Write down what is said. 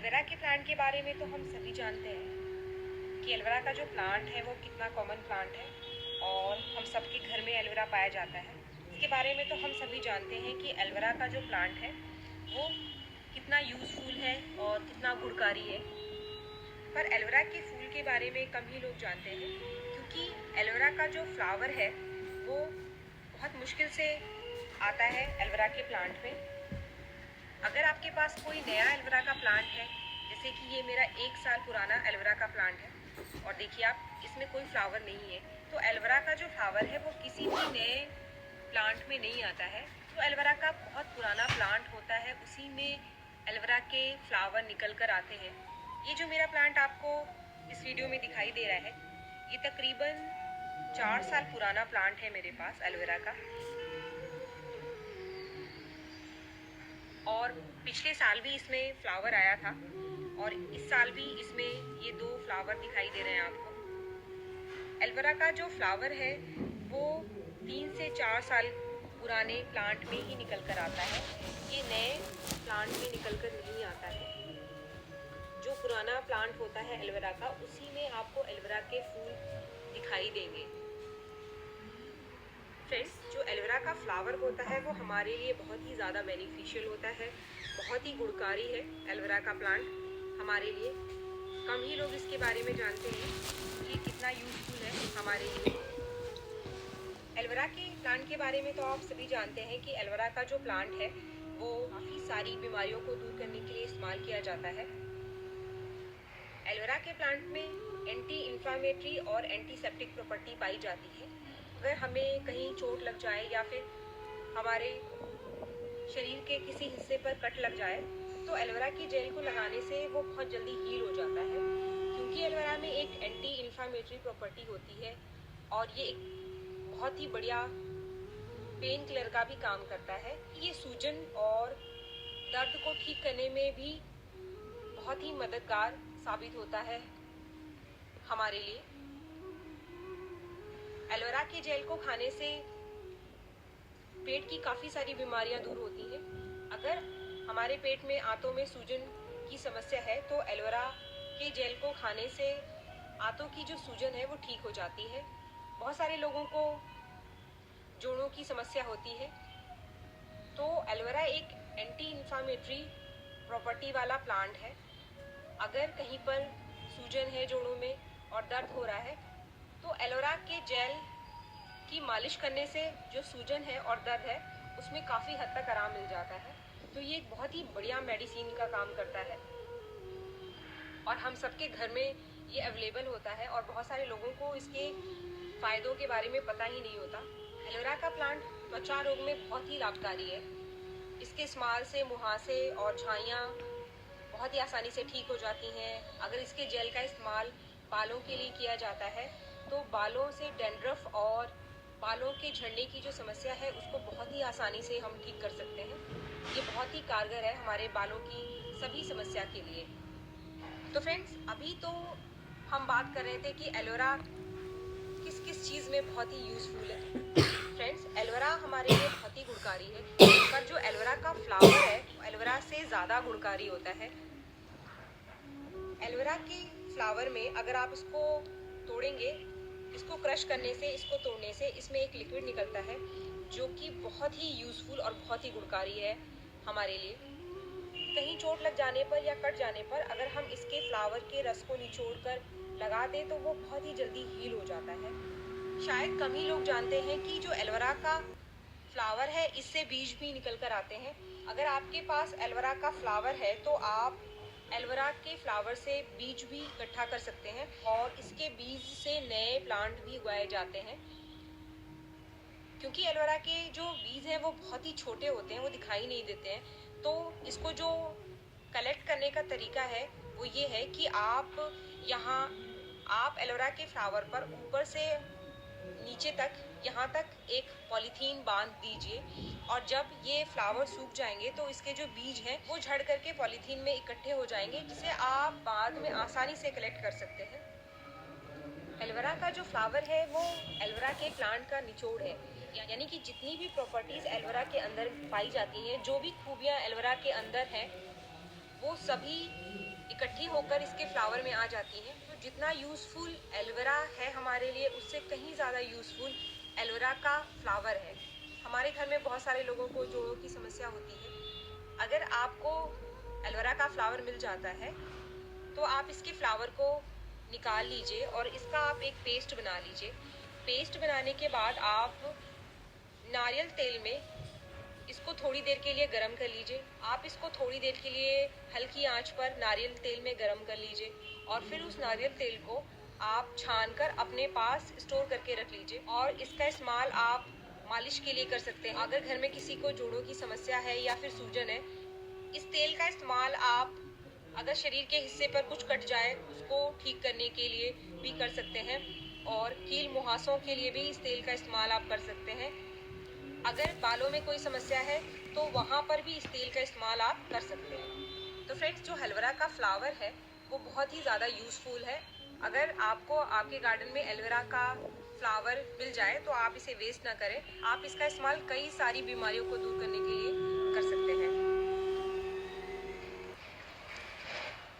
Aloe vera के plant के बारे में तो हम सभी जानते हैं कि एलोवेरा का जो प्लांट है वो कितना कॉमन प्लांट है और हम सबके घर में एलोवेरा पाया जाता है। इसके बारे में तो हम सभी जानते हैं कि एलोवेरा का जो प्लांट है वो कितना यूज़फुल है और कितना गुणकारी है। पर एलोवेरा के फूल के बारे में कम ही लोग जानते हैं, क्योंकि एलोवेरा का जो फ्लावर है वो बहुत मुश्किल से आता है एलोवेरा के प्लांट में। अगर आपके पास कोई नया एलोवेरा का प्लांट है, जैसे कि ये मेरा 1 साल पुराना एलोवेरा का प्लांट है और देखिए आप, इसमें कोई फ्लावर नहीं है, तो एलोवेरा का जो फ्लावर है वो किसी भी नए प्लांट में नहीं आता है। तो एलोवेरा का बहुत पुराना प्लांट होता है, उसी में एलोवेरा के फ्लावर निकल कर आते हैं। ये जो मेरा प्लांट आपको इस वीडियो में दिखाई दे रहा है, ये तकरीबन 4 साल पुराना प्लांट है मेरे पास एलोवेरा का। और पिछले साल भी इसमें फ्लावर आया था और इस साल भी इसमें ये 2 फ्लावर दिखाई दे रहे हैं आपको। एलोवेरा का जो फ्लावर है वो 3 से 4 साल पुराने प्लांट में ही निकल कर आता है, ये नए प्लांट में निकल कर नहीं आता है। जो पुराना प्लांट होता है एलोवेरा का, उसी में आपको एलोवेरा के फूल दिखाई देंगे। फ्रेंड्स, जो एलोवेरा का फ्लावर होता है वो हमारे लिए बहुत ही ज़्यादा बेनिफिशियल होता है, बहुत ही गुणकारी है एलोवेरा का प्लांट हमारे लिए। कम ही लोग इसके बारे में जानते हैं कि ये कितना यूज़फुल है हमारे लिए। एलोवेरा के प्लांट के बारे में तो आप सभी जानते हैं कि एलोवेरा का जो प्लांट है वो काफ़ी सारी बीमारियों को दूर करने के लिए इस्तेमाल किया जाता है। एलोवेरा के प्लांट में एंटी इन्फ्लामेटरी और एंटीसेप्टिक प्रॉपर्टी पाई जाती है। अगर हमें कहीं चोट लग जाए या फिर हमारे शरीर के किसी हिस्से पर कट लग जाए, तो एलोवेरा की जेल को लगाने से वो बहुत जल्दी हील हो जाता है, क्योंकि एलोवेरा में एक एंटी इन्फ्लामेटरी प्रॉपर्टी होती है और ये एक बहुत ही बढ़िया पेन किलर का भी काम करता है। ये सूजन और दर्द को ठीक करने में भी बहुत ही मददगार साबित होता है हमारे लिए। एलोवेरा के जेल को खाने से पेट की काफ़ी सारी बीमारियां दूर होती हैं। अगर हमारे पेट में आंतों में सूजन की समस्या है तो एलोवेरा के जेल को खाने से आंतों की जो सूजन है वो ठीक हो जाती है। बहुत सारे लोगों को जोड़ों की समस्या होती है, तो एलोवेरा एक एंटी इन्फ्लामेटरी प्रॉपर्टी वाला प्लांट है। अगर कहीं पर सूजन है जोड़ों में और दर्द हो रहा है, तो एलोवेरा के जेल की मालिश करने से जो सूजन है और दर्द है उसमें काफ़ी हद तक आराम मिल जाता है। तो ये एक बहुत ही बढ़िया मेडिसिन का काम करता है और हम सबके घर में ये अवेलेबल होता है और बहुत सारे लोगों को इसके फ़ायदों के बारे में पता ही नहीं होता। एलोवेरा का प्लांट त्वचा रोग में बहुत ही लाभकारी है। इसके इस्तेमाल से मुहासे और झाइयाँ बहुत ही आसानी से ठीक हो जाती हैं। अगर इसके जेल का इस्तेमाल बालों के लिए किया जाता है तो बालों से डैंड्रफ और बालों के झड़ने की जो समस्या है उसको बहुत ही आसानी से हम ठीक कर सकते हैं। ये बहुत ही कारगर है हमारे बालों की सभी समस्या के लिए। तो फ्रेंड्स, अभी तो हम बात कर रहे थे कि एलोवेरा किस किस चीज़ में बहुत ही यूज़फुल है। फ्रेंड्स, एलोवेरा हमारे लिए बहुत ही गुणकारी है, पर जो एलोवेरा का फ्लावर है वो एलोवेरा से ज़्यादा गुणकारी होता है। एलोवेरा के फ्लावर में अगर आप इसको तोड़ेंगे, इसको क्रश करने से, इसको तोड़ने से इसमें एक लिक्विड निकलता है जो कि बहुत ही यूज़फुल और बहुत ही गुणकारी है हमारे लिए। कहीं चोट लग जाने पर या कट जाने पर अगर हम इसके फ्लावर के रस को निचोड़ कर लगा दें तो वो बहुत ही जल्दी हील हो जाता है। शायद कम ही लोग जानते हैं कि जो एलोवेरा का फ्लावर है इससे बीज भी निकल कर आते हैं। अगर आपके पास एलोवेरा का फ्लावर है तो आप एलोवेरा के फ्लावर से बीज भी इकट्ठा कर सकते हैं और इसके बीज से नए प्लांट भी उगाए जाते हैं। क्योंकि एलोवेरा के जो बीज हैं वो बहुत ही छोटे होते हैं, वो दिखाई नहीं देते हैं, तो इसको जो कलेक्ट करने का तरीका है वो ये है कि आप एलोवेरा के फ्लावर पर ऊपर से नीचे तक यहाँ तक एक पॉलीथीन बांध दीजिए और जब ये फ्लावर सूख जाएंगे तो इसके जो बीज हैं वो झड़ करके पॉलीथीन में इकट्ठे हो जाएंगे, जिसे आप बाद में आसानी से कलेक्ट कर सकते हैं। एलोवेरा का जो फ्लावर है वो एलोवेरा के प्लांट का निचोड़ है, यानी कि जितनी भी प्रॉपर्टीज़ एलोवेरा के अंदर पाई जाती हैं, जो भी खूबियाँ एलोवेरा के अंदर हैं, वो सभी इकट्ठी होकर इसके फ्लावर में आ जाती हैं। तो जितना यूज़फुल एलोवेरा है हमारे लिए, उससे कहीं ज़्यादा यूज़फुल एलोवेरा का फ्लावर है। हमारे घर में बहुत सारे लोगों को जोड़ों की समस्या होती है। अगर आपको एलोवेरा का फ्लावर मिल जाता है तो आप इसके फ्लावर को निकाल लीजिए और इसका आप एक पेस्ट बना लीजिए। पेस्ट बनाने के बाद आप नारियल तेल में इसको थोड़ी देर के लिए गरम कर लीजिए। आप इसको थोड़ी देर के लिए हल्की आंच पर नारियल तेल में गरम कर लीजिए और फिर उस नारियल तेल को आप छानकर अपने पास स्टोर करके रख लीजिए और इसका इस्तेमाल आप मालिश के लिए कर सकते हैं। अगर घर में किसी को जोड़ों की समस्या है या फिर सूजन है, इस तेल का इस्तेमाल आप अगर शरीर के हिस्से पर कुछ कट जाए उसको ठीक करने के लिए भी कर सकते हैं और कील मुहासों के लिए भी इस तेल का इस्तेमाल आप कर सकते हैं। अगर बालों में कोई समस्या है तो वहाँ पर भी इस तेल का इस्तेमाल आप कर सकते हैं। तो फ्रेंड्स, जो एलोवेरा का फ्लावर है वो बहुत ही ज़्यादा यूज़फुल है। अगर आपको आपके गार्डन में एलोवेरा का फ्लावर मिल जाए तो आप इसे वेस्ट ना करें। आप इसका इस्तेमाल कई सारी बीमारियों को दूर करने के लिए कर सकते हैं।